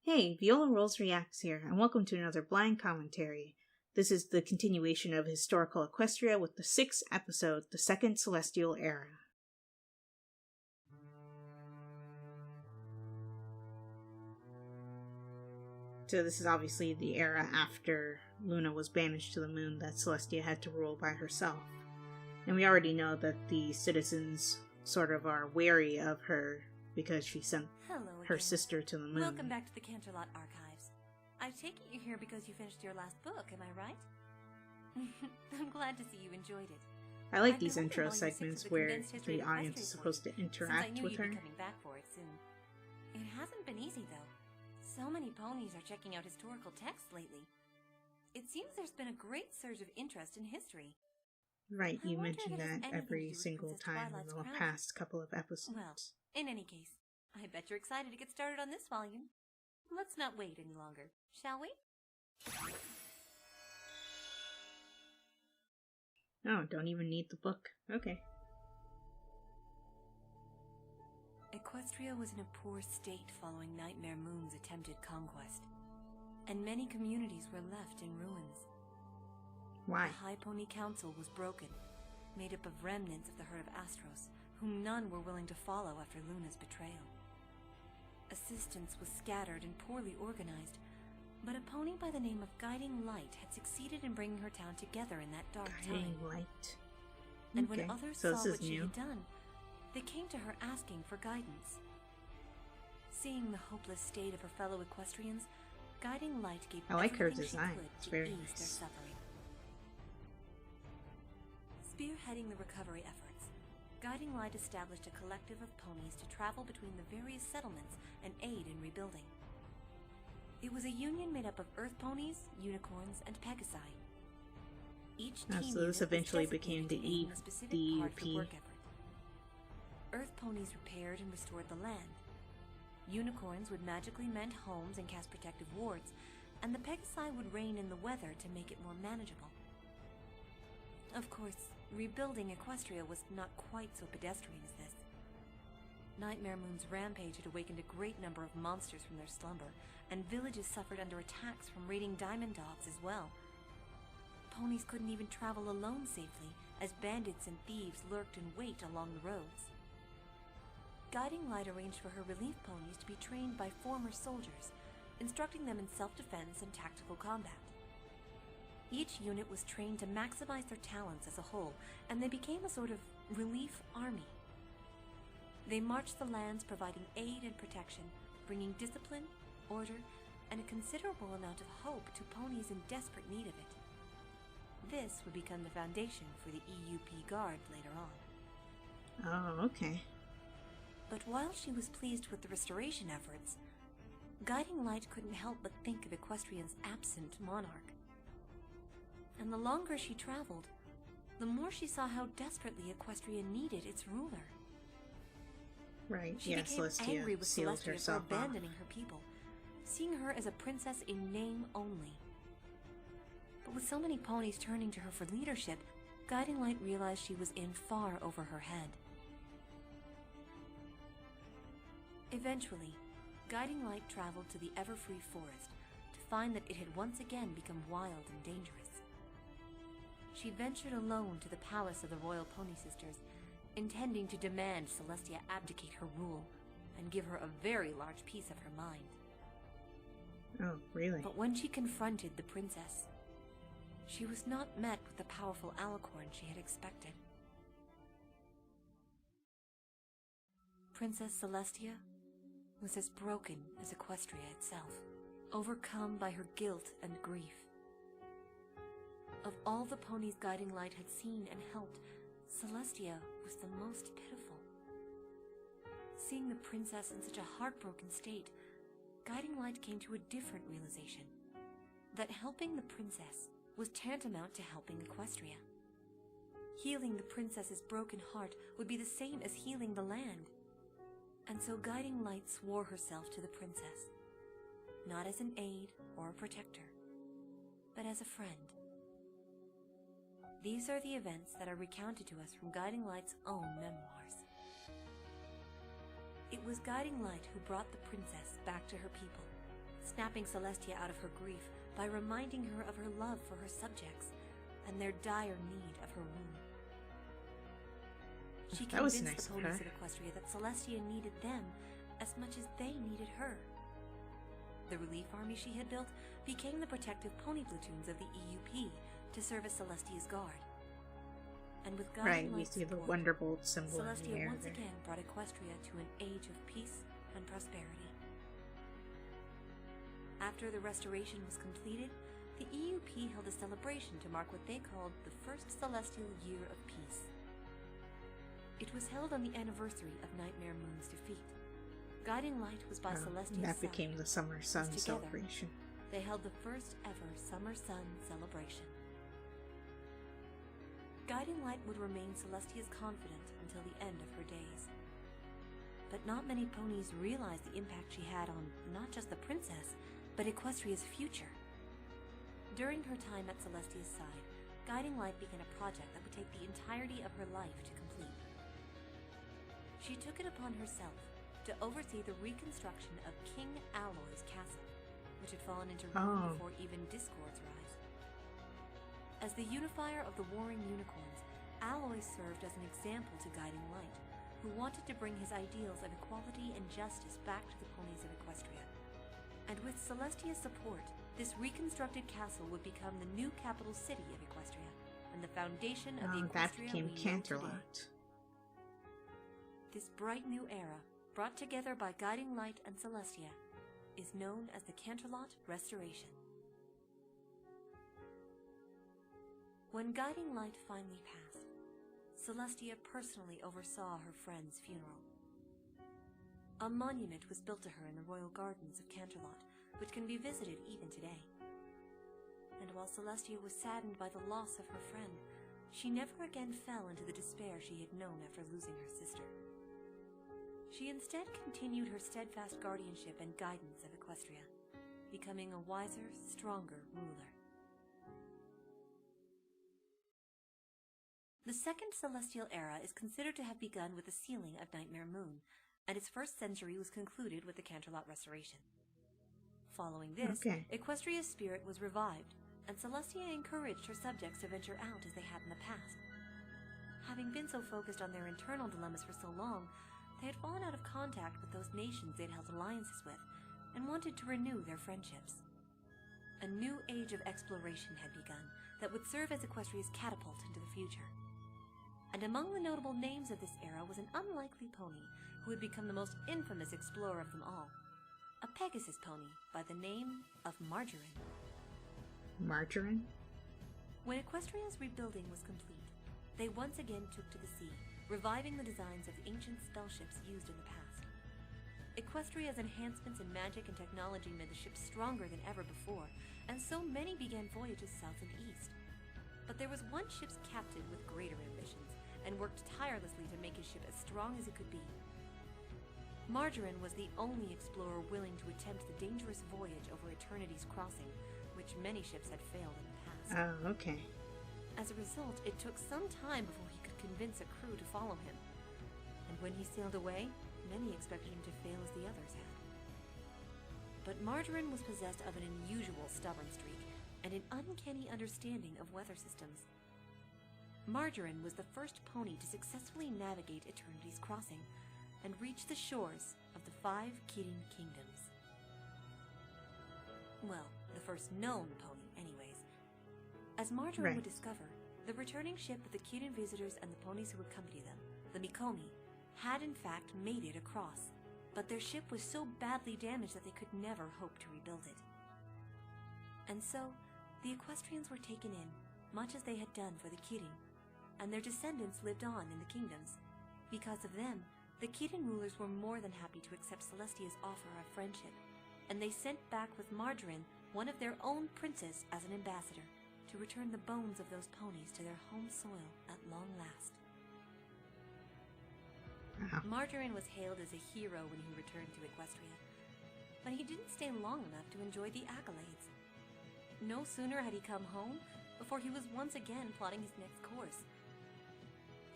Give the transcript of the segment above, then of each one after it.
Hey, Viola Rolls Reacts here, and welcome to another blind commentary. This is the continuation of Historical Equestria with the 6th episode, The Second Celestial Era. So this is obviously the era after Luna was banished to the moon that Celestia had to rule by herself. And we already know that the citizens sort of are wary of her because she sent her sister to the moon. Welcome back to the Canterlot Archives. I take it you're here because you finished your last book, am I right? I'm glad to see you enjoyed it. I like these intro segments where the audience is supposed to interact with her. Coming back for it soon. It hasn't been easy though. So many ponies are checking out historical texts lately. It seems there's been a great surge of interest in history. Right, you mentioned that every single time in the past couple of episodes. Well, in any case, I bet you're excited to get started on this volume. Let's not wait any longer, shall we? Oh, don't even need the book. Okay. Equestria was in a poor state following Nightmare Moon's attempted conquest, and many communities were left in ruins. Why? The High Pony Council was broken, made up of remnants of the herd of Astros, whom none were willing to follow after Luna's betrayal. Assistance was scattered and poorly organized, but a pony by the name of Guiding Light had succeeded in bringing her town together in that dark time. Guiding Light. And when others saw what she had done, they came to her asking for guidance. Seeing the hopeless state of her fellow Equestrians, Guiding Light gave her everything design. she It's could very to ease nice. their suffering. Spearheading the recovery efforts, Guiding Light established a collective of ponies to travel between the various settlements and aid in rebuilding. It was a union made up of Earth ponies, unicorns, and Pegasi. Each team so this unit eventually was became designated the to aid in a specific part of the EUP. work effort. Earth ponies repaired and restored the land. Unicorns would magically mend homes and cast protective wards, and the Pegasi would rein in the weather to make it more manageable. Of course, rebuilding Equestria was not quite so pedestrian as this. Nightmare Moon's rampage had awakened a great number of monsters from their slumber, and villages suffered under attacks from raiding diamond dogs as well. Ponies couldn't even travel alone safely, as bandits and thieves lurked in wait along the roads. Guiding Light arranged for her relief ponies to be trained by former soldiers, instructing them in self-defense and tactical combat. Each unit was trained to maximize their talents as a whole, and they became a sort of relief army. They marched the lands providing aid and protection, bringing discipline, order, and a considerable amount of hope to ponies in desperate need of it. This would become the foundation for the EUP Guard later on. Oh, okay. But while she was pleased with the restoration efforts, Guiding Light couldn't help but think of Equestria's absent monarch. And the longer she traveled, the more she saw how desperately Equestria needed its ruler. Right, She yeah, became Celestia angry with sealed Celestia for herself off. abandoning her people, seeing her as a princess in name only. But with so many ponies turning to her for leadership, Guiding Light realized she was in far over her head. Eventually, Guiding Light traveled to the Everfree Forest to find that it had once again become wild and dangerous. She ventured alone to the palace of the Royal Pony Sisters, intending to demand Celestia abdicate her rule and give her a very large piece of her mind. Oh, really? But when she confronted the princess, she was not met with the powerful alicorn she had expected. Princess Celestia was as broken as Equestria itself, overcome by her guilt and grief. Of all the ponies Guiding Light had seen and helped, Celestia was the most pitiful. Seeing the princess in such a heartbroken state, Guiding Light came to a different realization, that helping the princess was tantamount to helping Equestria. Healing the princess's broken heart would be the same as healing the land. And so Guiding Light swore herself to the princess, not as an aide or a protector, but as a friend. These are the events that are recounted to us from Guiding Light's own memoirs. It was Guiding Light who brought the princess back to her people, snapping Celestia out of her grief by reminding her of her love for her subjects and their dire need of her womb. She convinced the ponies of Equestria that Celestia needed them as much as they needed her. The relief army she had built became the protective pony platoons of the EUP to serve as Celestia's guard. And with guiding we see the Wonderbolt symbol in the air Celestia once again brought Equestria to an age of peace and prosperity. After the restoration was completed, the EUP held a celebration to mark what they called the First Celestial Year of Peace. It was held on the anniversary of Nightmare Moon's defeat. Guiding Light was by Celestia's that side. became the Summer Sun celebration. They held the first ever Summer Sun celebration. Guiding Light would remain Celestia's confidant until the end of her days. But not many ponies realized the impact she had on not just the princess, but Equestria's future. During her time at Celestia's side, Guiding Light began a project that would take the entirety of her life to complete. She took it upon herself to oversee the reconstruction of King Alloy's castle, which had fallen into ruin before even Discord's rise. As the unifier of the warring unicorns, Alloy served as an example to Guiding Light, who wanted to bring his ideals of equality and justice back to the ponies of Equestria. And with Celestia's support, this reconstructed castle would become the new capital city of Equestria, and the foundation of the Equestria we know today. This bright new era, brought together by Guiding Light and Celestia, is known as the Canterlot Restoration. When Guiding Light finally passed, Celestia personally oversaw her friend's funeral. A monument was built to her in the royal gardens of Canterlot, which can be visited even today. And while Celestia was saddened by the loss of her friend, she never again fell into the despair she had known after losing her sister. She instead continued her steadfast guardianship and guidance of Equestria, becoming a wiser, stronger ruler. The second celestial era is considered to have begun with the sealing of Nightmare Moon, and its first century was concluded with the Canterlot Restoration. Following this, Equestria's spirit was revived, and Celestia encouraged her subjects to venture out as they had in the past. Having been so focused on their internal dilemmas for so long, they had fallen out of contact with those nations they'd held alliances with, and wanted to renew their friendships. A new age of exploration had begun that would serve as Equestria's catapult into the future. And among the notable names of this era was an unlikely pony who would become the most infamous explorer of them all. A Pegasus pony by the name of Margarine. Margarine? When Equestria's rebuilding was complete, they once again took to the sea, reviving the designs of the ancient spellships used in the past. Equestria's enhancements in magic and technology made the ship stronger than ever before, and so many began voyages south and east. But there was one ship's captain with greater ambitions, and worked tirelessly to make his ship as strong as it could be. Margarine was the only explorer willing to attempt the dangerous voyage over Eternity's Crossing, which many ships had failed in the past. Oh, okay. As a result, it took some time before he could convince a crew to follow him. And when he sailed away, many expected him to fail as the others had. But Margarine was possessed of an unusual stubborn streak and an uncanny understanding of weather systems. Margarine was the first pony to successfully navigate Eternity's Crossing and reach the shores of the 5 Keating Kingdoms. Well, the first known pony, anyways. As Margarine would discover, the returning ship of the Keating visitors and the ponies who accompanied them, the Mikomi, had in fact made it across, but their ship was so badly damaged that they could never hope to rebuild it. And so, the Equestrians were taken in, much as they had done for the Keating, and their descendants lived on in the kingdoms. Because of them, the Keating rulers were more than happy to accept Celestia's offer of friendship, and they sent back with Margarine, one of their own princes, as an ambassador, to return the bones of those ponies to their home soil at long last. Margarine was hailed as a hero when he returned to Equestria, but he didn't stay long enough to enjoy the accolades. No sooner had he come home before he was once again plotting his next course.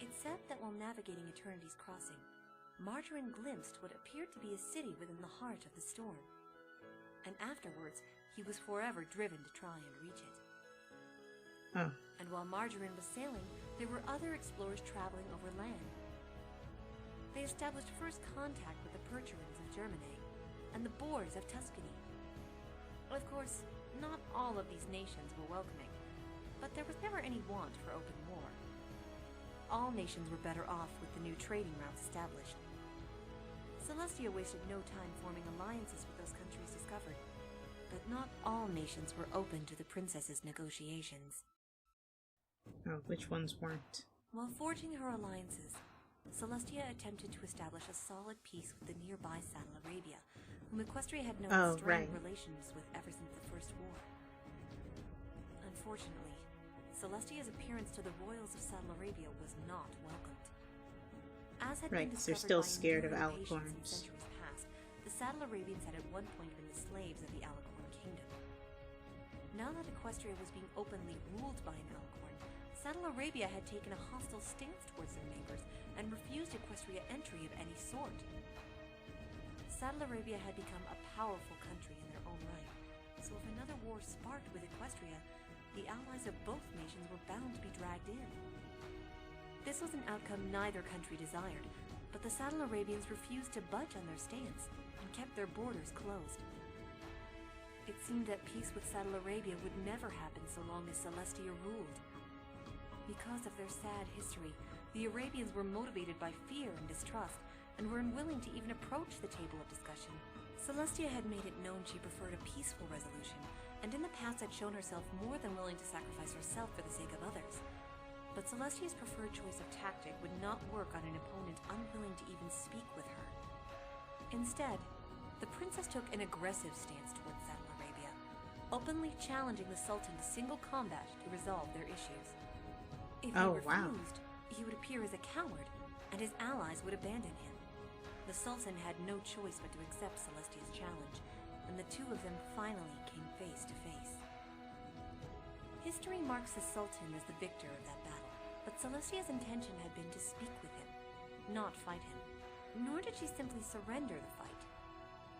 It's said that while navigating Eternity's Crossing, Margarine glimpsed what appeared to be a city within the heart of the storm. and afterwards he was forever driven to try and reach it. Oh. And while Margarine was sailing, there were other explorers traveling over land. They established first contact with the Percherons of Germany and the Boers of Tuscany. Of course, not all of these nations were welcoming, but there was never any want for open war. All nations were better off with the new trading routes established. Celestia wasted no time forming alliances with those countries discovered, but not all nations were open to the princess's negotiations. Oh, which ones weren't? While forging her alliances, Celestia attempted to establish a solid peace with the nearby Saddle Arabia, whom Equestria had known strained relations with ever since the First War. Unfortunately, Celestia's appearance to the royals of Saddle Arabia was not welcomed. As had been discovered they're still by scared of enduring patience in alicorns. centuries past, the Saddle Arabians had at one point been the slaves of the Alicorn kingdom. Now that Equestria was being openly ruled by an Alicorn, Saddle Arabia had taken a hostile stance towards their neighbors and refused Equestria entry of any sort. Saddle Arabia had become a powerful country in their own right, so if another war sparked with Equestria, the allies of both nations were bound to be dragged in. This was an outcome neither country desired, but the Saddle Arabians refused to budge on their stance and kept their borders closed. It seemed that peace with Saddle Arabia would never happen so long as Celestia ruled. Because of their sad history, the Arabians were motivated by fear and distrust, and were unwilling to even approach the table of discussion. Celestia had made it known she preferred a peaceful resolution, and in the past had shown herself more than willing to sacrifice herself for the sake of others. But Celestia's preferred choice of tactic would not work on an opponent unwilling to even speak with her. Instead, the princess took an aggressive stance towards Saddle Arabia, openly challenging the Sultan to single combat to resolve their issues. If he refused, he would appear as a coward, and his allies would abandon him. The Sultan had no choice but to accept Celestia's challenge, and the two of them finally came face to face. History marks the Sultan as the victor of that battle, but Celestia's intention had been to speak with him, not fight him. Nor did she simply surrender the fight.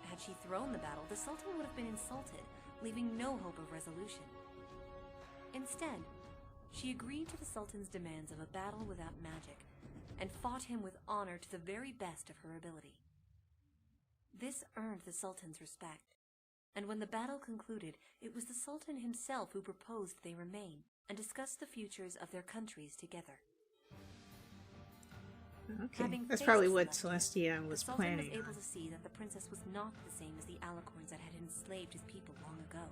Had she thrown the battle, the Sultan would have been insulted, leaving no hope of resolution. Instead, she agreed to the Sultan's demands of a battle without magic, and fought him with honor to the very best of her ability. This earned the Sultan's respect, and when the battle concluded, it was the Sultan himself who proposed they remain and discuss the futures of their countries together. Okay, that's probably what Celestia was planning. The Sultan was able to see that the princess was not the same as the Alicorns that had enslaved his people long ago.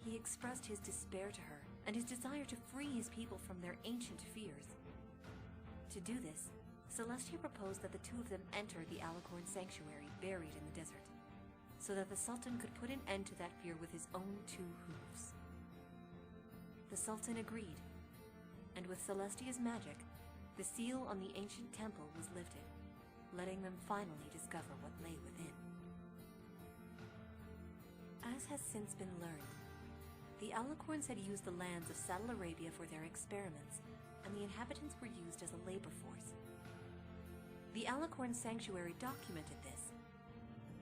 He expressed his despair to her and his desire to free his people from their ancient fears. To do this, Celestia proposed that the two of them enter the Alicorn sanctuary buried in the desert, so that the Sultan could put an end to that fear with his own two hooves. The Sultan agreed, and with Celestia's magic, the seal on the ancient temple was lifted, letting them finally discover what lay within. As has since been learned, the Alicorns had used the lands of Saddle Arabia for their experiments, and the inhabitants were used as a labor force. The Alicorn sanctuary documented this,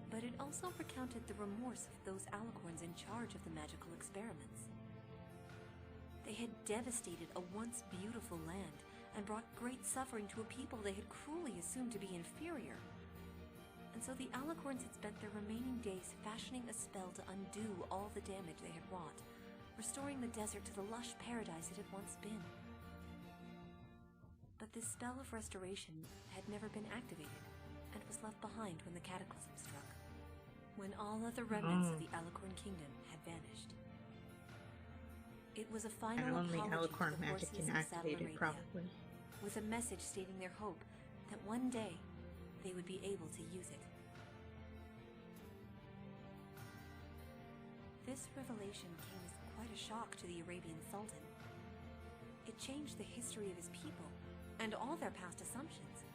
but it also recounted the remorse of those Alicorns in charge of the magical experiments. They had devastated a once beautiful land and brought great suffering to a people they had cruelly assumed to be inferior. And so the Alicorns had spent their remaining days fashioning a spell to undo all the damage they had wrought, restoring the desert to the lush paradise it had once been. But this spell of restoration had never been activated, and was left behind when the cataclysm struck, when all other remnants of the Alicorn kingdom had vanished. It was a final and only apology Alicorn to the magic forces can of activate Saddle it, Arabia, probably. with a message stating their hope that one day they would be able to use it. This revelation came as quite a shock to the Arabian Sultan. It changed the history of his people, and all their past assumptions.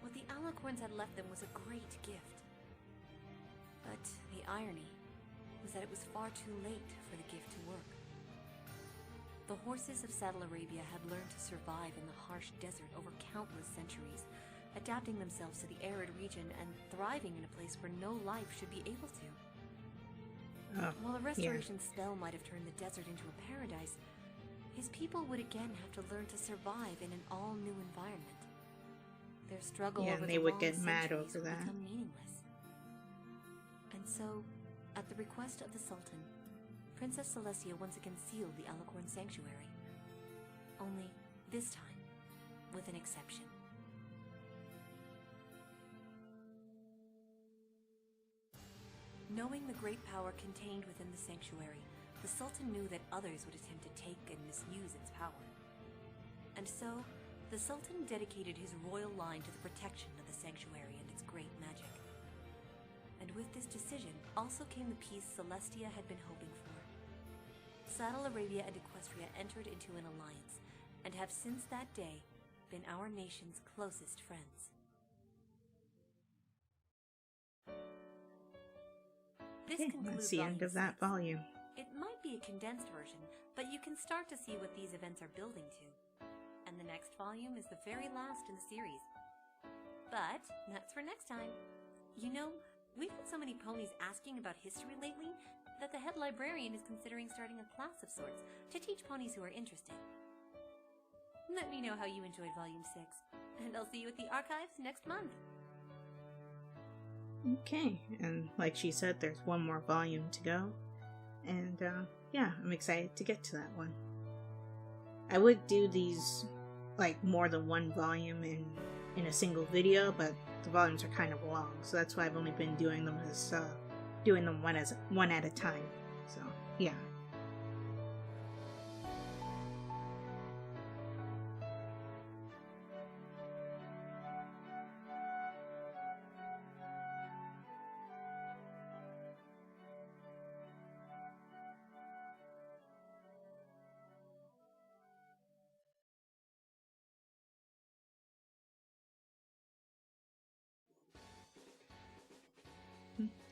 What the Alicorns had left them was a great gift. But the irony was that it was far too late for the gift to work. The horses of Saddle Arabia had learned to survive in the harsh desert over countless centuries, adapting themselves to the arid region and thriving in a place where no life should be able to. While a restoration spell might have turned the desert into a paradise, his people would again have to learn to survive in an all-new environment. Their struggle over and they the would long get mad centuries over would that. become meaningless. And so, at the request of the Sultan, Princess Celestia once again sealed the Alicorn Sanctuary. Only, this time, with an exception. Knowing the great power contained within the sanctuary, the Sultan knew that others would attempt to take and misuse its power. And so, the Sultan dedicated his royal line to the protection of the sanctuary and its great magic. And with this decision also came the peace Celestia had been hoping for. Saddle Arabia and Equestria entered into an alliance, and have since that day been our nation's closest friends. This concludes That's the end of that volume. It might be a condensed version, but you can start to see what these events are building to. And the next volume is the very last in the series. But that's for next time. You know, we've had so many ponies asking about history lately that the head librarian is considering starting a class of sorts to teach ponies who are interested. Let me know how you enjoyed Volume 6, and I'll see you at the archives next month. Okay, and like she said, there's one more volume to go. And yeah, I'm excited to get to that one. I would do these like more than one volume in a single video, but the volumes are kind of long, so that's why I've only been doing them as one at a time. So yeah.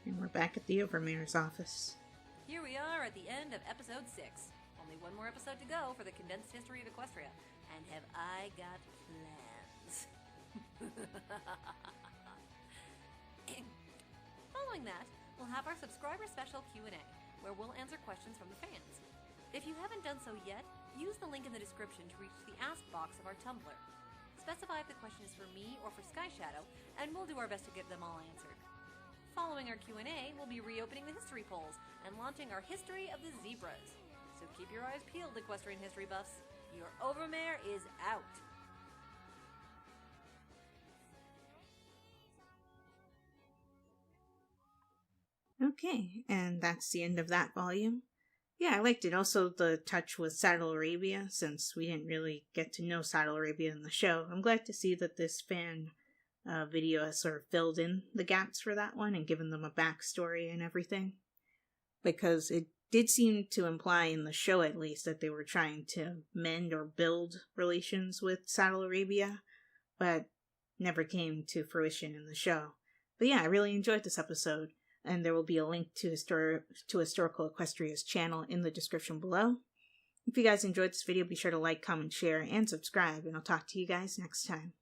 And we're back at the Overmare's office. Here we are at the end of episode 6. Only one more episode to go for the condensed history of Equestria. And have I got plans? Following that, we'll have our subscriber special Q&A, where we'll answer questions from the fans. If you haven't done so yet, use the link in the description to reach the Ask box of our Tumblr. Specify if the question is for me or for Sky Shadow, and we'll do our best to get them all answered. Following our Q&A, we'll be reopening the history polls and launching our History of the Zebras. So keep your eyes peeled, Equestrian history buffs. Your Overmare is out. Okay, and that's the end of that volume. Yeah, I liked it. Also, the touch with Saddle Arabia, since we didn't really get to know Saddle Arabia in the show. I'm glad to see that this fan video has sort of filled in the gaps for that one and given them a backstory and everything. Because it did seem to imply in the show, at least, that they were trying to mend or build relations with Saddle Arabia, but never came to fruition in the show. But yeah, I really enjoyed this episode, and there will be a link to Historical Equestria's channel in the description below. If you guys enjoyed this video, be sure to like, comment, share, and subscribe, and I'll talk to you guys next time.